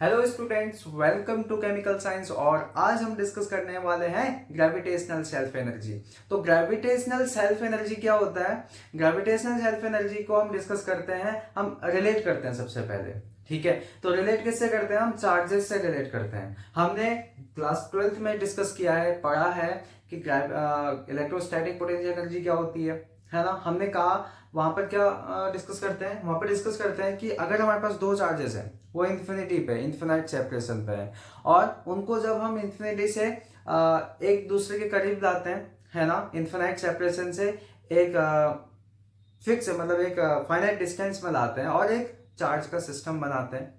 Hello students, welcome to chemical science. और आज हम डिस्कस करने वाले हैं ग्रेविटेशनल सेल्फ एनर्जी। तो ग्रेविटेशनल सेल्फ एनर्जी क्या होता है? ग्रेविटेशनल सेल्फ एनर्जी को हम डिस्कस करते हैं, हम रिलेट करते हैं सबसे पहले। ठीक है, तो रिलेट किससे करते हैं? हम चार्जेस से रिलेट करते हैं। हमने क्लास 12th में डिस्कस किया है, पढ़ा है कि इलेक्ट्रोस्टैटिक पोटेंशियल एनर्जी क्या होती है ना। हमने कहा वहां पर क्या डिस्कस करते हैं, वहां पर डिस्कस करते हैं कि अगर हमारे पास दो चार्जेस हैं, वो इन्फिनिटी पे, इन्फिनाइट सेपरेशन पे है, और उनको जब हम इन्फिनिटी से एक दूसरे के करीब लाते हैं, है ना, इन्फिनाइट सेपरेशन से एक फिक्स मतलब एक फाइनाइट डिस्टेंस में लाते हैं और एक चार्ज का सिस्टम बनाते हैं।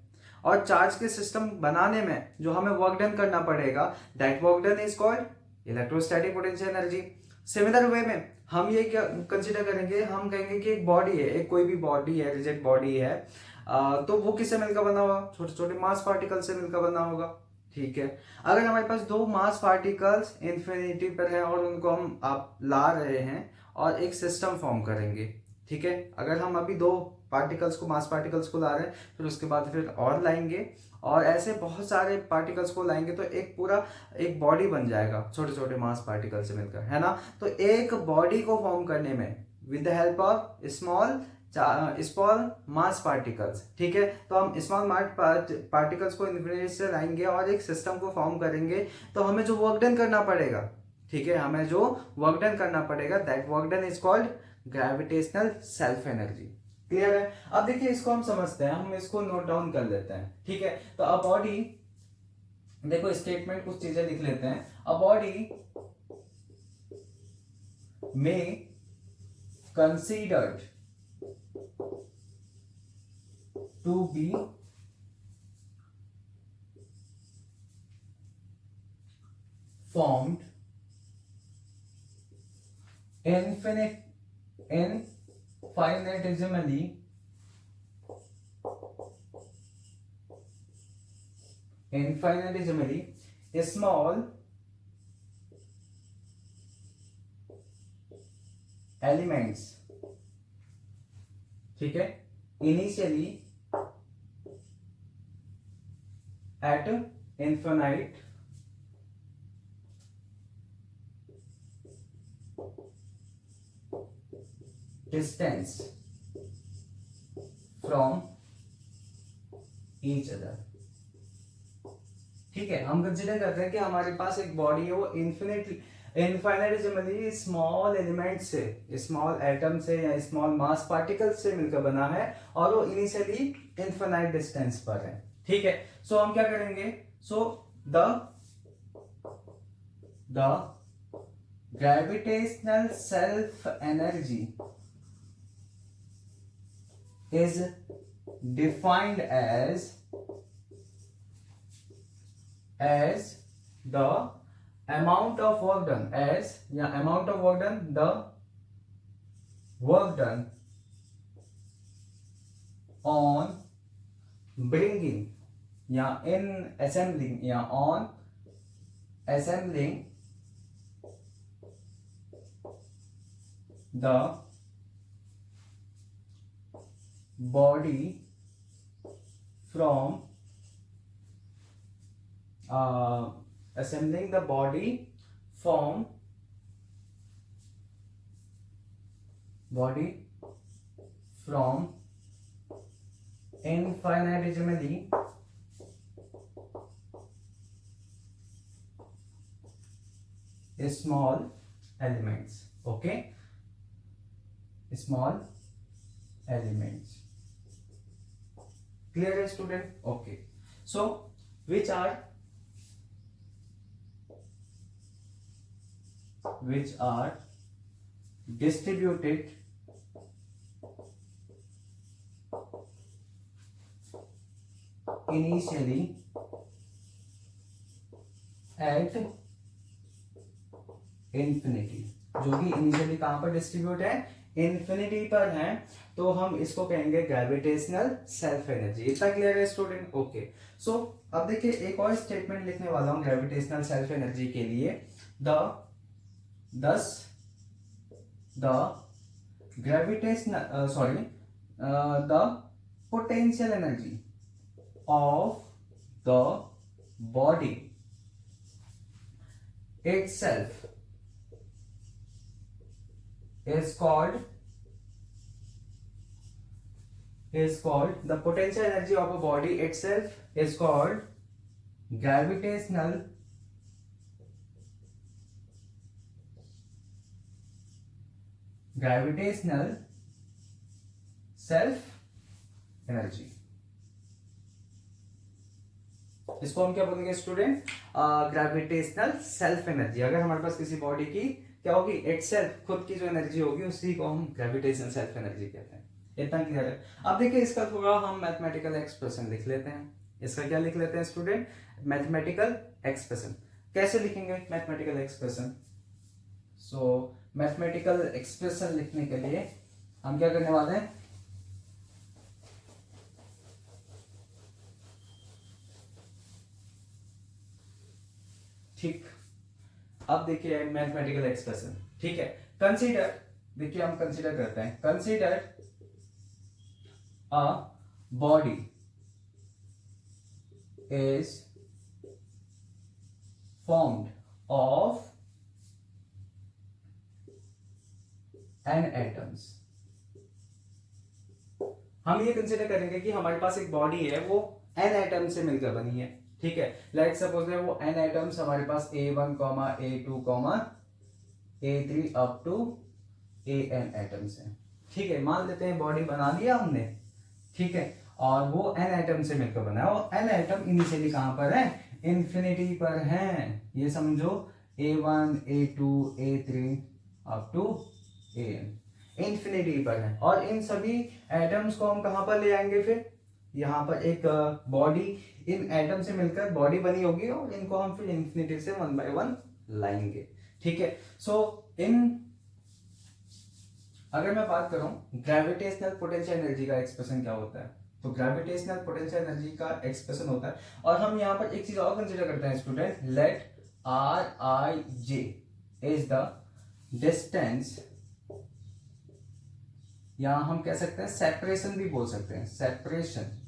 और चार्ज के सिस्टम बनाने में जो हमें वर्क डन करना पड़ेगा, that work done is called electrostatic potential energy. Similar way में हम ये क्या कंसिडर करेंगे, हम कहेंगे कि एक बॉडी है, एक कोई भी बॉडी है, रिजिड बॉडी है, तो वो किससे मिलकर बना होगा? छोटे छोटे मास पार्टिकल से मिलकर बना होगा। ठीक है, अगर हमारे पास दो मास पार्टिकल्स इंफिनिटी पर है और उनको हम आप ला रहे हैं और एक सिस्टम फॉर्म करेंगे। ठीक है, अगर हम अभी दो पार्टिकल्स को, मास पार्टिकल्स को ला रहे हैं, फिर उसके बाद फिर और लाएंगे और ऐसे बहुत सारे पार्टिकल्स को लाएंगे, तो एक पूरा एक बॉडी बन जाएगा छोटे छोटे मास पार्टिकल से मिलकर, है ना। तो एक बॉडी को फॉर्म करने में with the help of small small mass particles, ठीक है, तो हम स्मॉल पार्टिकल्स को इन्फिनिटी से लाएंगे और एक सिस्टम को फॉर्म करेंगे। तो हमें जो वर्क डन करना पड़ेगा, ठीक है, हमें जो वर्क डन करना पड़ेगा, that work done is called gravitational self energy. Clear है? अब देखिए, इसको हम समझते हैं, हम इसको नोट डाउन कर लेते हैं। ठीक है, तो अ बॉडी, देखो स्टेटमेंट कुछ चीजें लिख लेते हैं। अ बॉडी में considered to be formed infinitesimally small elements, ठीक है, initially at infinite distance from each other। ठीक है, हम कंसिडर करते हैं कि हमारे पास एक बॉडी है, वो इनफाइनाइटेसिमली स्मॉल एलिमेंट से, स्मॉल एटम से या स्मॉल मास पार्टिकल से मिलकर बना है और वो इनिशियली इनफाइनाइट डिस्टेंस पर है। ठीक है, सो हम क्या करेंगे? So the gravitational self energy is defined as the amount of work done, the work done on bringing या in assembling या on assembling the body from assembling the body from infinitesimally small elements। okay, small elements। clear है student? okay, so which are distributed initially at infinity, जो कि initially कहां पर distribute है? Infinity पर है, तो हम इसको कहेंगे ग्रेविटेशनल सेल्फ एनर्जी। इतना क्लियर है स्टूडेंट? ओके, सो अब देखिए एक और स्टेटमेंट लिखने वाला हूं ग्रेविटेशनल सेल्फ एनर्जी के लिए। The potential energy of the body itself is called the potential energy of a body itself is called gravitational self energy। इसको हम क्या बोलेंगे स्टूडेंट? Gravitational self energy. अगर हमारे पास किसी बॉडी की क्या होगी, इटसेल्फ, खुद की जो एनर्जी होगी उसी को हम ग्रेविटेशनल सेल्फ एनर्जी कहते हैं। इतना क्लियर है? अब देखिए इसका थोड़ा हम मैथमेटिकल एक्सप्रेशन लिख लेते हैं। इसका क्या लिख लेते हैं स्टूडेंट? Mathematical expression. कैसे लिखेंगे मैथमेटिकल एक्सप्रेशन? सो मैथमेटिकल एक्सप्रेशन लिखने के लिए हम क्या करने वाले हैं? ठीक, अब देखिए मैथमेटिकल एक्सप्रेशन। ठीक है, कंसीडर, देखिए हम कंसीडर करते हैं, consider a body is formed of n atoms. हम ये कंसीडर करेंगे कि हमारे पास एक बॉडी है, वो एन एटम से मिलकर बनी है। ठीक है, लेट सपोज वो एन एटम्स हमारे पास A1, A2, A3 up to AN atoms है। ठीक है, मान लेते हैं बॉडी बना लिया हमने। ठीक है, और वो एन एटम से मिलकर बना है, और एन एटम इनिशियली कहां पर है? इंफिनिटी पर है। ये समझो A1, A2, A3 up to AN infinity पर है। और इन सभी एटम्स को हम कहां पर ले आएंगे? फिर यहाँ पर एक बॉडी, इन एटम से मिलकर बॉडी बनी होगी, और इनको हम फिर इंफिनिटी से 1 बाय 1 लाएंगे। ठीक है, सो अगर मैं बात करूं ग्रेविटेशनल पोटेंशियल एनर्जी का एक्सप्रेशन क्या होता है, तो ग्रेविटेशनल पोटेंशियल एनर्जी का एक्सप्रेशन होता है, और हम यहाँ पर एक चीज और कंसिडर करते हैं student, let Rij is the distance, यहां हम कह सकते हैं सेपरेशन भी बोल सकते हैं, सेपरेशन।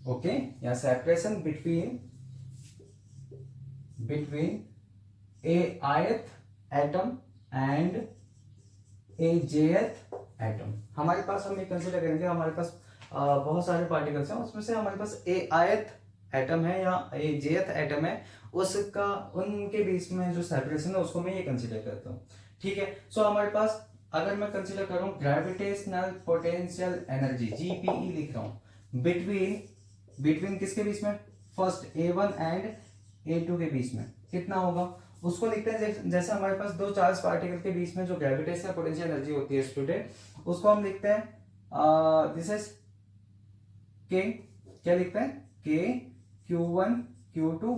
ओके, या separation between A ith atom and A jth atom. हमारे पास हम ये कंसिडर करेंगे, हमारे पास बहुत सारे पार्टिकल्स हैं, उसमें से हमारे पास ए ith एटम है या ए jth एटम है, उसका उनके बीच में जो सेपरेशन है उसको मैं ये कंसिडर करता हूँ। ठीक है, सो हमारे पास अगर मैं कंसिडर करूं ग्रेविटेशनल पोटेंशियल एनर्जी GPE लिख रहा हूं, बिटवीन किसके बीच में? फर्स्ट A1 एंड A2 के बीच में कितना होगा, उसको लिखते हैं जैसे हमारे पास दो चार्ज पार्टिकल के बीच में जो ग्रेविटेशनल पोटेंशियल एनर्जी होती है स्टूडेंट, उसको हम लिखते हैं दिस इज K, क्या लिखते हैं? K Q1 Q2,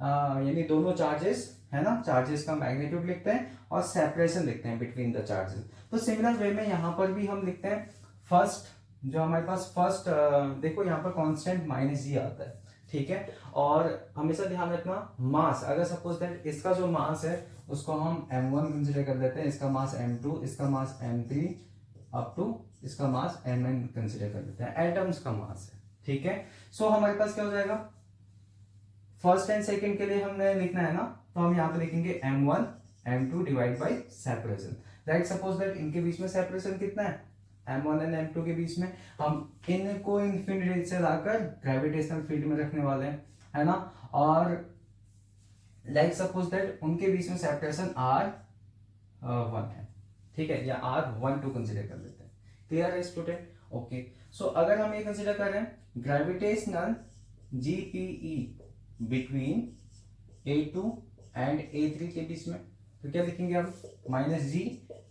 यानी दोनों चार्जेस है ना, चार्जेस का मैग्नीट्यूड लिखते हैं और सेपरेशन लिखते हैं बिटवीन द चार्जेस। तो सिमिलर वे में यहाँ पर भी हम लिखते हैं फर्स्ट, जो हमारे पास फर्स्ट देखो यहाँ पर कांस्टेंट -g आता है। ठीक है, और हमेशा ध्यान रखना मास, अगर सपोज दैट इसका जो मास है उसको हम m1 कंसिडर कर लेते हैं, इसका मास m2, इसका मास m3 अप टू इसका मास mn कंसिडर कर लेते हैं, एटम्स का मास है। ठीक है, सो हमारे पास क्या हो जाएगा, फर्स्ट एंड सेकंड के लिए हमने लिखना है ना, तो हम यहाँ पे लिखेंगे m1 m2 divide by separation. Right, suppose that इनके बीच में सेपरेशन कितना है? m1 एंड m2 के बीच में हम इनको इंफिनिटी से लाकर ग्रेविटेशनल फील्ड में रखने वाले हैं, है ना, और लाइक सपोज दैट उनके बीच में सेपरेशन r1 है। ठीक है, या r12 कंसिडर कर लेते हैं। क्लियर है स्टूडेंट? ओके, सो अगर हम ये कंसिडर कर रहे हैं gravitational GPE between A2 and A3 के बीच में, तो क्या लिखेंगे हम? -g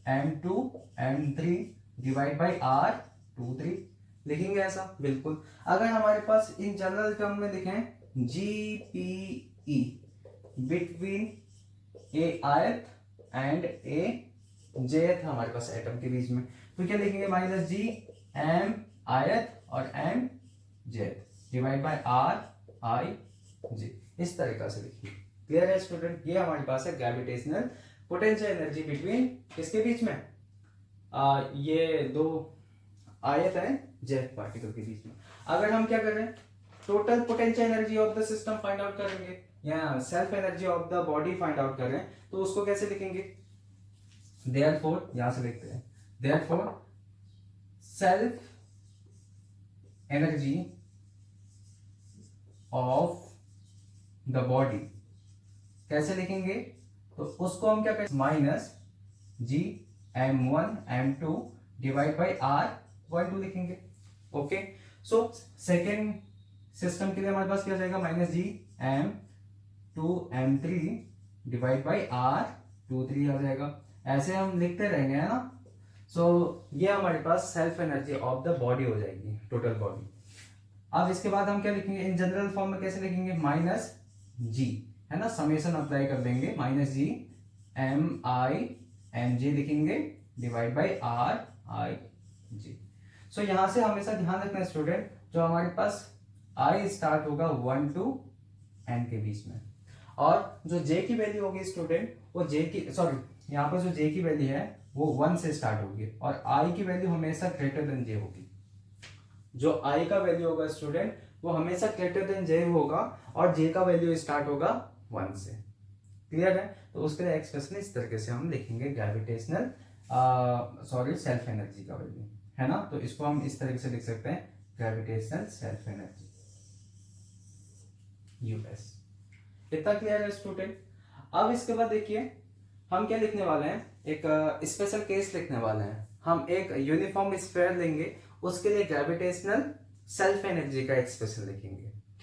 m2 m3 divide by r23 लिखेंगे ऐसा। बिल्कुल, अगर हमारे पास इन जनरल टर्म में लिखें GPE between A ith and A jth हमारे पास एटम के बीच में, तो क्या लिखेंगे? -g m ith और m jth divide by r I j, इस तरीका से लिखिए। क्लियर है स्टूडेंट? ये हमारे पास है ग्रेविटेशनल पोटेंशियल एनर्जी बिटवीन किसके बीच में? ये दो आयत है जेट पार्टिकल के बीच में। अगर हम क्या कर रहे हैं, total potential energy of the system find out करेंगे या self energy of the body find out करें तो उसको कैसे लिखेंगे? देयरफॉर, यहां से लिखते हैं, therefore self energy of the body कैसे लिखेंगे? तो उसको हम क्या करें, minus ji m1 m2 divide by r12 लिखेंगे। ओके, सो सेकेंड सिस्टम के लिए हमारे पास क्या हो जाएगा, minus G m2 m3 divide by r23 आ जाएगा। ऐसे हम लिखते रहेंगे, है ना। सो ये हमारे पास self energy of the body हो जाएगी, टोटल बॉडी। अब इसके बाद हम क्या लिखेंगे, इन जनरल फॉर्म में कैसे लिखेंगे, माइनस जी, है ना, समेशन अप्लाई कर देंगे, minus G m i m j लिखेंगे divide by r i j. So यहां से हमेशा ध्यान रखना स्टूडेंट, जो हमारे पास आई स्टार्ट होगा 1 to n के बीच में, और जो जे की वैल्यू होगी स्टूडेंट, वो जे की सॉरी यहाँ पर जो जे की वैल्यू है वो 1 से स्टार्ट होगी, और आई की वैल्यू हमेशा ग्रेटर देन जे होगी। जो आई का वैल्यू होगा स्टूडेंट वो हमेशा ग्रेटर देन जे होगा, और जे का वैल्यू स्टार्ट होगा 1 से। क्लियर है? तो उसके लिए एक्सप्रेशन इस तरीके से हम लिखेंगे, ग्रेविटेशनल सेल्फ एनर्जी का वैल्यू, है ना। तो इसको हम इस तरीके से लिख सकते हैं, ग्रेविटेशनल सेल्फ एनर्जी यूएस। इतना क्लियर है स्टूडेंट? अब इसके बाद देखिए हम क्या लिखने वाले हैं, एक स्पेशल केस लिखने वाले हैं। हम एक यूनिफॉर्म स्फीयर लेंगे, उसके लिए ग्रेविटेशनल सेल्फ एनर्जी का एक्सप्रेशन लिखेंगे।